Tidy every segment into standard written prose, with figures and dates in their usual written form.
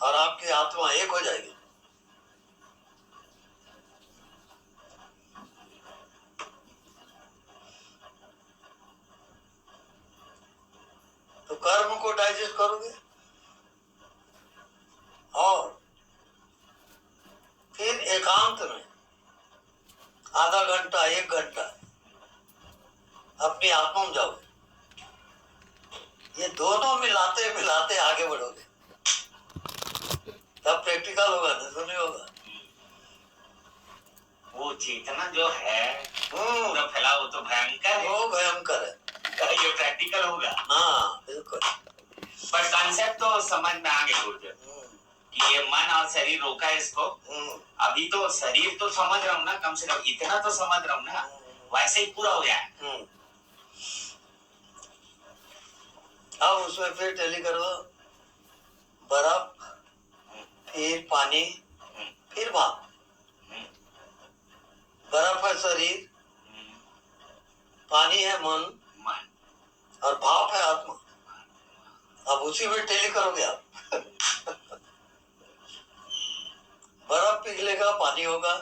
और आपकी आत्मा एक हो जाएगी। तो कर्म को डाइजेस्ट करोगे और फिर एकांत में आधा घंटा 1 घंटा अपनी आत्मा में जाओगे। ये दोनों मिलाते मिलाते आगे बढ़ोगे, तब प्रैक्टिकल होगा, नहीं तो नहीं होगा। वो चेतना जो है पूरा फैला, वो तो भयंकर है। वो भयंकर है। ये प्रैक्टिकल होगा। हाँ बिल्कुल। पर कॉन्सेप्ट तो समझ में आ गया गुरुदेव कि ये मन और शरीर रोका है इसको। अभी तो शरीर तो समझ रहा हूँ ना, कम से कम इतना तो समझ रहा हूँ ना, वैसे ही पूरा हो गया। अब उसमें फिर टैली करो, बर्फ, फिर पानी, फिर भाप। बर्फ है शरीर, पानी है मन, और भाप है आत्मा। अब उसी में टैली करोगे आप। बर्फ पिघलेगा, पानी होगा,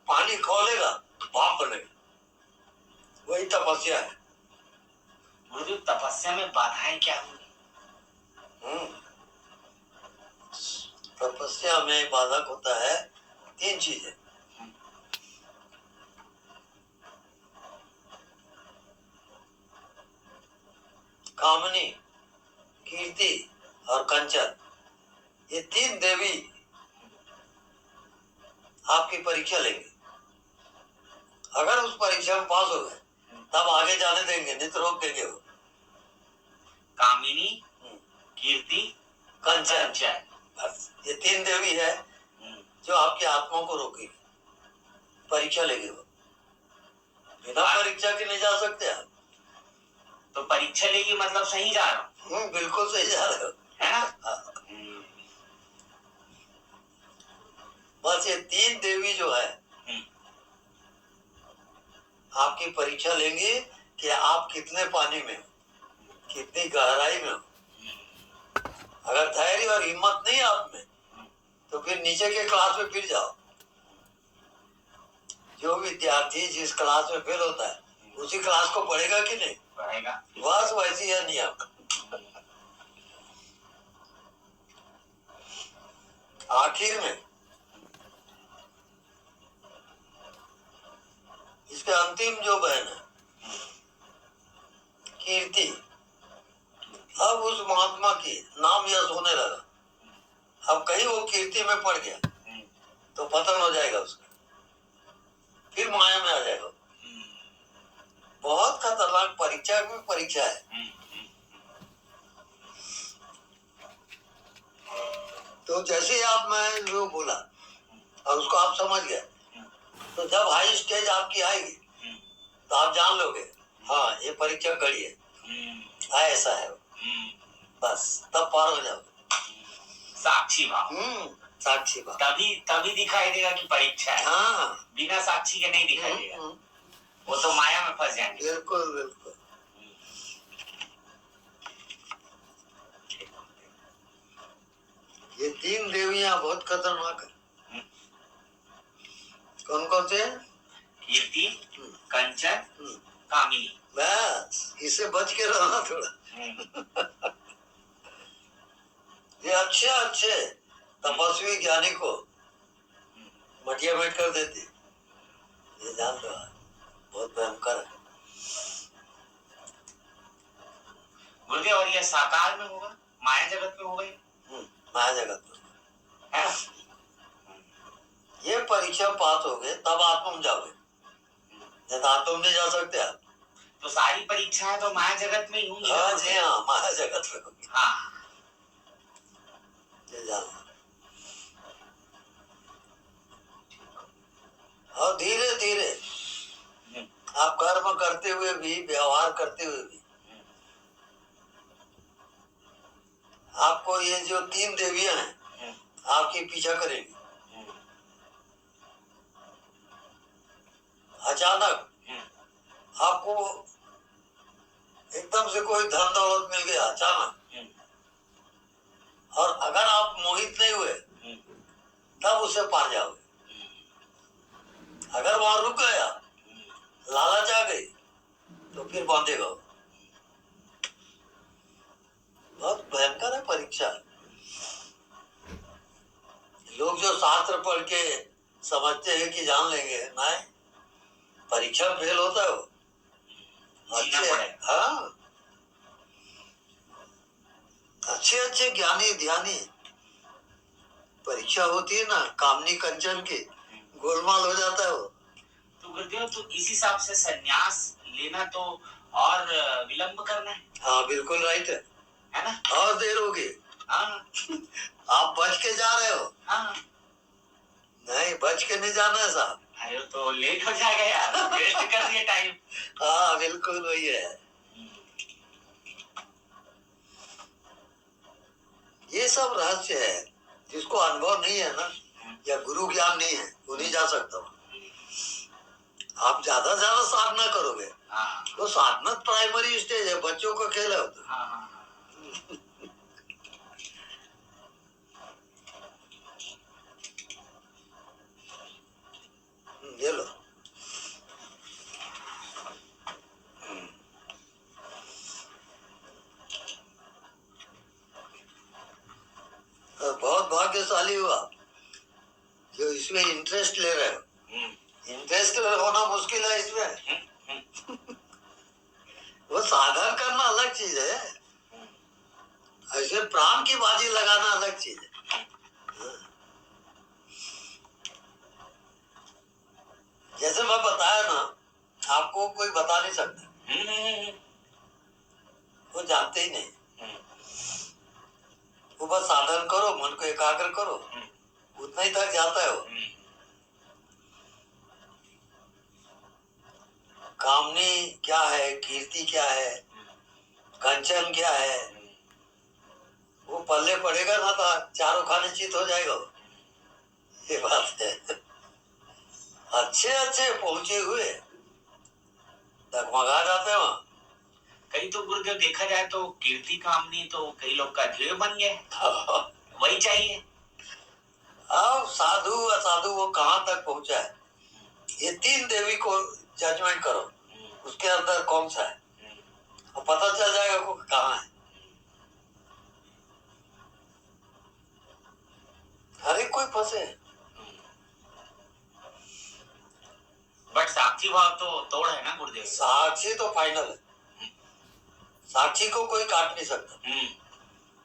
पानी खोलेगा, भाप बनेगा। वही तपस्या है। गुरुदेव, तपस्या में बाधाएं क्या होंगी? तपस्या में बाधक होता है 3 चीजें। कामनी, कीर्ति और कंचन। ये 3 देवी आपकी परीक्षा लेंगे। अगर उस परीक्षा में पास हो गए तब आगे जाने देंगे, नहीं तो रोक देंगे वो। कामिनी, कीर्ति, कंचन। बस ये 3 देवी है जो आपकी आत्मा को रोकेगी, परीक्षा लेगी। वो बिना परीक्षा के नहीं जा सकते आप। तो परीक्षा लेगी मतलब सही जा रहा हूँ? बिल्कुल सही जा रहे हो, है ना? बस ये 3 देवी जो है आपकी परीक्षा लेंगी कि आप कितने पानी में हो, कितनी गहराई में हो। अगर धैर्य और हिम्मत नहीं आप में, तो फिर नीचे के क्लास में फिर जाओ। जो विद्यार्थी जिस क्लास में फेल होता है उसी क्लास को पढ़ेगा कि नहीं? पढ़ेगा। बस वैसी है नियम। आखिर में इसके अंतिम जो बहन है कीर्ति, अब उस महात्मा की नाम यश होने लगा। अब कहीं वो कीर्ति में पड़ गया तो पतन हो जाएगा उसका, फिर माया में आ जाएगा। बहुत खतरनाक परीक्षा भी परीक्षा है। तो जैसे आप मैं जो बोला और उसको आप समझ गए, तो जब हाई स्टेज आपकी आएगी तो आप जान लोगे हाँ ये परीक्षा कड़ी है, ऐसा है। बस तब पार हो जाओगे। साक्षी भाव। साक्षी भाव तभी दिखाई देगा कि परीक्षा है। हाँ, बिना साक्षी के नहीं दिखाई देगा। वो तो माया में फंस जाएंगे। बिल्कुल बिल्कुल। ये 3 देवियां बहुत खतरनाक है। कौन कौन से? कीर्ति, कंचन, कामिनी। बस इससे बच के रहना थोड़ा। ये अच्छे अच्छे तपस्वी ज्ञानी को मटिया बैठ कर देती, ये जान लो बहुत भयंकर है। गुरुदेव, और ये साकार में होगा, माया जगत में होगा? माया जगत में है। ये परीक्षा पास हो गए तब आत्मा में जाओगे, नहीं तो आत्मा में नहीं जा सकते आप। तो सारी परीक्षाएं तो माया जगत में ही होंगी। हाँ जी हाँ, माया जगत में होगी। हाँ, ये जानो। और धीरे धीरे आप कर्म करते हुए भी, व्यवहार करते हुए भी, आपको ये जो 3 देवियां हैं आपकी पीछा करेंगी। अचानक आपको एकदम से कोई धन दौलत मिल गया अचानक, और अगर आप मोहित नहीं हुए तब उसे पार जाओगे। अगर वहां रुक गया, लालच आ गई, तो फिर बांधेगा। बहुत भयंकर है परीक्षा। लोग जो शास्त्र पढ़ के समझते हैं कि जान लेंगे, नहीं, परीक्षा में फेल होता है वो। हाँ, अच्छे अच्छे ज्ञानी ध्यानी परीक्षा होती है ना, कामनी कंचन की, गोलमाल हो जाता है वो। तो गुरुदेव, तो इस हिसाब से संन्यास लेना तो और विलंब करना है। हाँ, बिल्कुल राइट है ना? और देर होगी। हाँ। आप बच के जा रहे हो। हाँ। नहीं, बच के नहीं जाना है साहब। अरे तो लेट हो जाएगा यार, वेस्ट कर दिया टाइम। हाँ, बिल्कुल वही है। ये सब रहस्य है, जिसको अनुभव नहीं है ना, या गुरु ज्ञान नहीं है, वो नहीं जा सकता। आप ज्यादा से ज्यादा साधना करोगे। वो साधना प्राइमरी स्टेज है, बच्चों का खेल है। ये लो। बहुत भाग्यशाली हुआ जो इसमें इंटरेस्ट ले रहे हो। इंटरेस्ट होना मुश्किल है इसमें। वो साधन करना अलग चीज है, ऐसे प्राण की बाजी लगाना अलग चीज है। जैसे मैं बताया ना, आपको कोई बता नहीं सकता, वो जानते ही नहीं। वो बस साधन करो, मन को एकाग्र करो, उतना ही तक जाता है वो। कामनी क्या है, कीर्ति क्या है, कंचन क्या है, वो पल्ले पड़ेगा ना तो चारों खाने चित हो जाएगा। ये बात है। अच्छे अच्छे पहुंचे हुए डगमगा जाते हैं वहां। कई तो गुरुदेव देखा जाए तो कीर्ति कामनी तो कई लोग का ध्येय बन गया। वही चाहिए। अब साधु असाधु वो कहाँ तक पहुंचा है, ये 3 देवी को जजमेंट करो, उसके अंदर कौन सा है, और पता चल जाएगा वो कहाँ है। हर एक कोई फंसे। बट साक्षी भाव तो तोड़ है ना गुरुदेव। साक्षी तो फाइनल है, साक्षी को कोई काट नहीं सकता।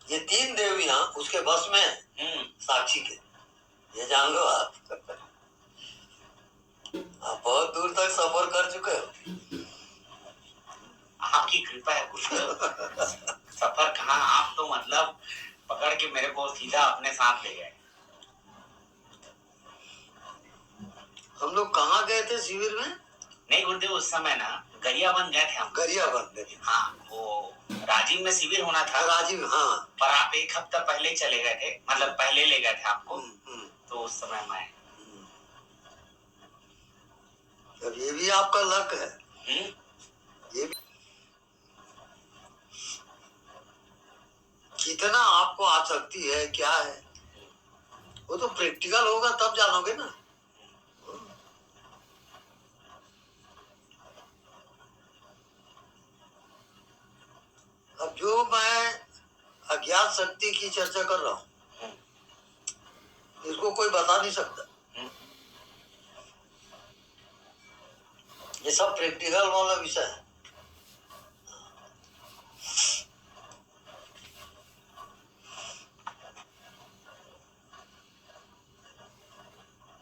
ये 3 देवियां उसके बस में है, साक्षी के, ये जान लो आप। आप बहुत दूर तक सफर कर चुके हो। आपकी कृपा है गुरुदेव। सफर कहाँ, आप तो मतलब पकड़ के मेरे को सीधा अपने साथ ले गए। हम लोग कहाँ गए थे शिविर में? नहीं गुरुदेव, उस समय ना गरियाबंद गए थे हम। गरियाबंद गए थे। हाँ, वो राजीव में शिविर होना था। राजीव, हाँ। पर आप 1 हफ्ता पहले चले गए थे, मतलब पहले ले गए थे आपको। तो उस समय मैं अब ये भी आपका लक है। ये भी कितना आपको आसक्ति है, क्या है, वो तो प्रैक्टिकल होगा तब जानोगे ना। अब जो मैं अज्ञात शक्ति की चर्चा कर रहा हूँ, इसको कोई बता नहीं सकता। ये सब प्रैक्टिकल वाला विषय है।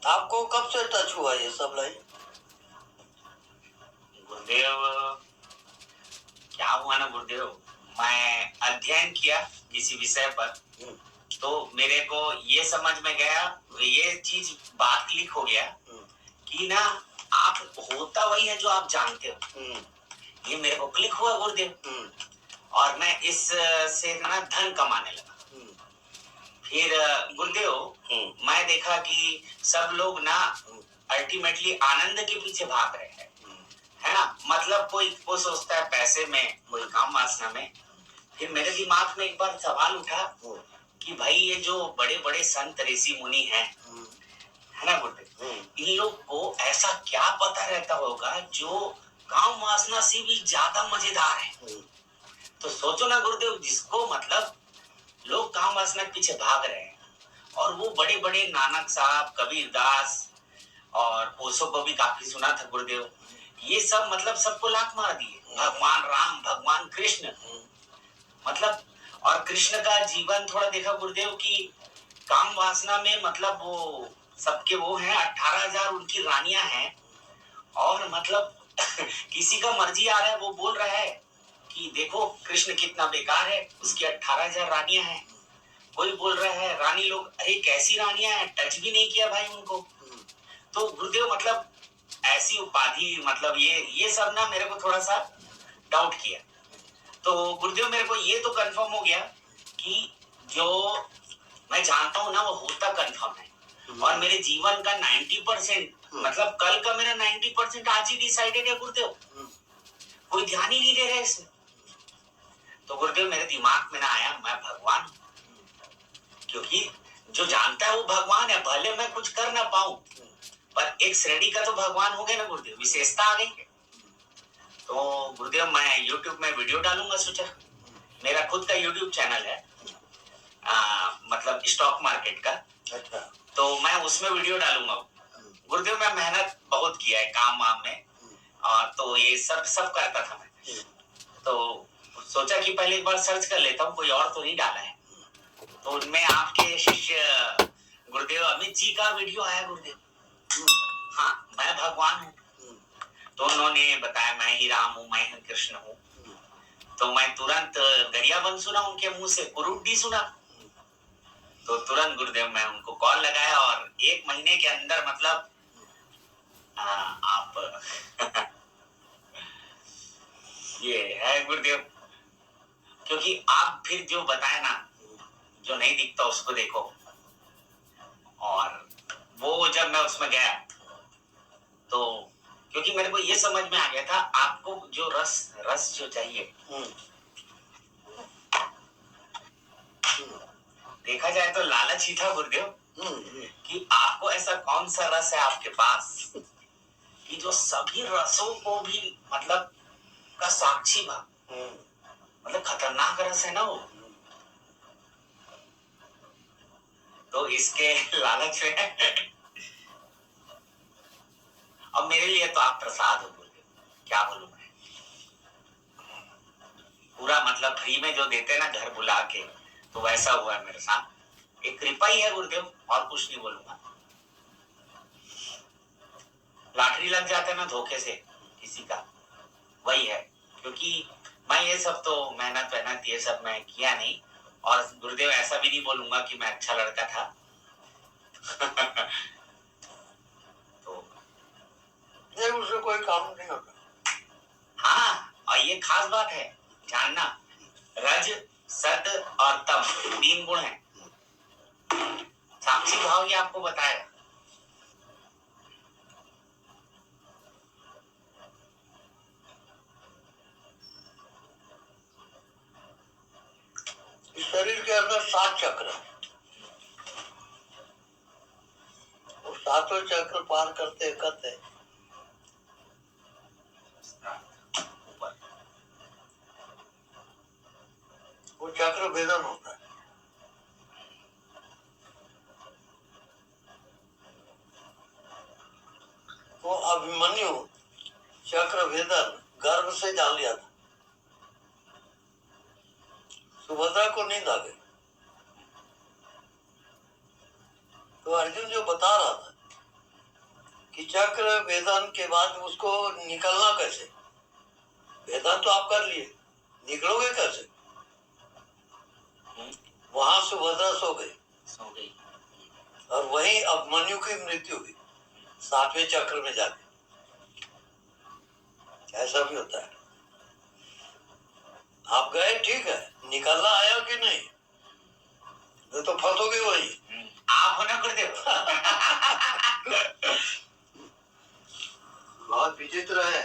आपको कब से टच हुआ ये सब लाइन? गुरुदेव, क्या हुआ ना गुरुदेव, मैं अध्ययन किया किसी विषय पर, तो मेरे को ये समझ में गया, ये चीज बात क्लिक हो गया कि ना आप होता वही है जो आप जानते हो। ये मेरे को क्लिक हुआ गुरुदेव, और मैं इस से ना धन कमाने लगा। फिर गुरुदेव, मैं देखा कि सब लोग ना अल्टीमेटली आनंद के पीछे भाग रहे हैं, है ना। मतलब कोई सोचता है पैसे में, कोई काम वासना में। फिर मेरे दिमाग में एक बार सवाल उठा कि भाई ये जो बड़े बड़े संत ऋषि मुनि हैं, है ना गुरुदेव, इन लोग को ऐसा क्या पता रहता होगा जो काम वासना से भी ज्यादा मजेदार है। तो सोचो ना गुरुदेव, जिसको मतलब लोग काम वासना के पीछे भाग रहे हैं, और वो बड़े बड़े नानक साहब, कबीरदास और ओशो को भी काफी सुना था गुरुदेव, ये सब मतलब सबको लात मार दिए। भगवान राम, भगवान कृष्ण, मतलब, और कृष्ण का जीवन थोड़ा देखा गुरुदेव कि काम वासना में मतलब वो सबके वो हैं, 18,000 उनकी रानियां हैं, और मतलब किसी का मर्जी आ रहा है वो बोल रहा है कि देखो कृष्ण कितना बेकार है, उसकी 18,000 रानियां हैं। कोई बोल रहा है रानी लोग, अरे कैसी रानियां हैं, टच भी नहीं किया भाई उनको। तो गुरुदेव मतलब ऐसी उपाधि, मतलब ये सब ना मेरे को थोड़ा सा डाउट किया। तो गुरुदेव मेरे को ये तो कंफर्म हो गया कि जो मैं जानता हूँ ना वो होता कंफर्म है, और मेरे जीवन का 90% मतलब कल का मेरा 90% आज ही डिसाइडेड है गुरुदेव। कोई ध्यान ही नहीं दे रहा है इसमें। तो गुरुदेव मेरे दिमाग में ना आया मैं भगवान हूँ, क्योंकि जो जानता है वो भगवान है, भले मैं कुछ कर ना पाऊं, पर एक श्रेणी का तो भगवान हो गया ना गुरुदेव, विशेषता आ गई है। तो गुरुदेव मैं YouTube में वीडियो डालूंगा, सोचा। मेरा खुद का YouTube चैनल है, मतलब स्टॉक मार्केट का। अच्छा। तो मैं उसमें वीडियो डालूंगा गुरुदेव। मैं मेहनत बहुत किया है काम वाम में, और तो ये सब करता था मैं। तो सोचा कि पहले एक बार सर्च कर लेता हूँ, कोई और तो नहीं डाला है। तो उनमें आपके शिष्य गुरुदेव अमित जी का वीडियो आया गुरुदेव। हाँ, मैं भगवान हूँ। तो उन्होंने बताया मैं ही राम हूँ, मैं ही कृष्ण हूँ। तो मैं तुरंत गरियाबंद सुना उनके मुंह से, कुरुड्डी सुना। तो तुरंत गुरुदेव मैं उनको कॉल लगाया, और 1 महीने के अंदर मतलब आप ये है गुरुदेव, क्योंकि आप फिर जो बताए ना, जो नहीं दिखता उसको देखो। और वो जब मैं उसमें गया तो क्योंकि मेरे को ये समझ में आ गया था आपको जो रस जो चाहिए, देखा जाए तो लालच ही था गुरुदेव, कि आपको ऐसा कौन सा रस है आपके पास कि जो सभी रसों को भी मतलब का साक्षी भाव, मतलब खतरनाक रस है ना वो। तो इसके लालच में अब मेरे लिए तो आप प्रसाद हो गुरुदेव, क्या बोलूं मैं। पूरा मतलब फ्री में जो देते ना घर बुला के, तो वैसा हुआ है मेरे साथ। एक कृपा ही है गुरुदेव, और कुछ नहीं बोलूंगा। लॉटरी लग जाता है ना धोखे से किसी का, वही है। क्योंकि मैं ये सब तो मेहनत ये सब मैं किया नहीं, और गुरुदेव ऐसा भी नहीं बोलूंगा कि मैं अच्छा लड़का था। तो नहीं, उससे कोई काम नहीं होता। हाँ, और ये खास बात है जानना, रज, सत और तम 3 गुण हैं। साक्षी भाव ये आपको बताया। इस शरीर के अंदर 7 चक्र है, और 7 चक्र पार करते करते वो चक्र भेदन होता है। तो अभिमन्यु चक्र भेदन गर्भ से जान लिया था, सुभद्रा को नींद आ गई। तो अर्जुन जो बता रहा था कि चक्र भेदन के बाद उसको निकलना कैसे, भेदन तो आप कर लिए, निकलोगे कैसे। वहां सुभद्रा सो गई, और वहीं अभिमन्यु की मृत्यु हुई 7वें चक्र में जाके। ऐसा भी होता है। आप गए ठीक है, निकलना आया कि नहीं, नहीं तो फंसोगे वही। आप होना गुरुदेव। बहुत विचित्र है।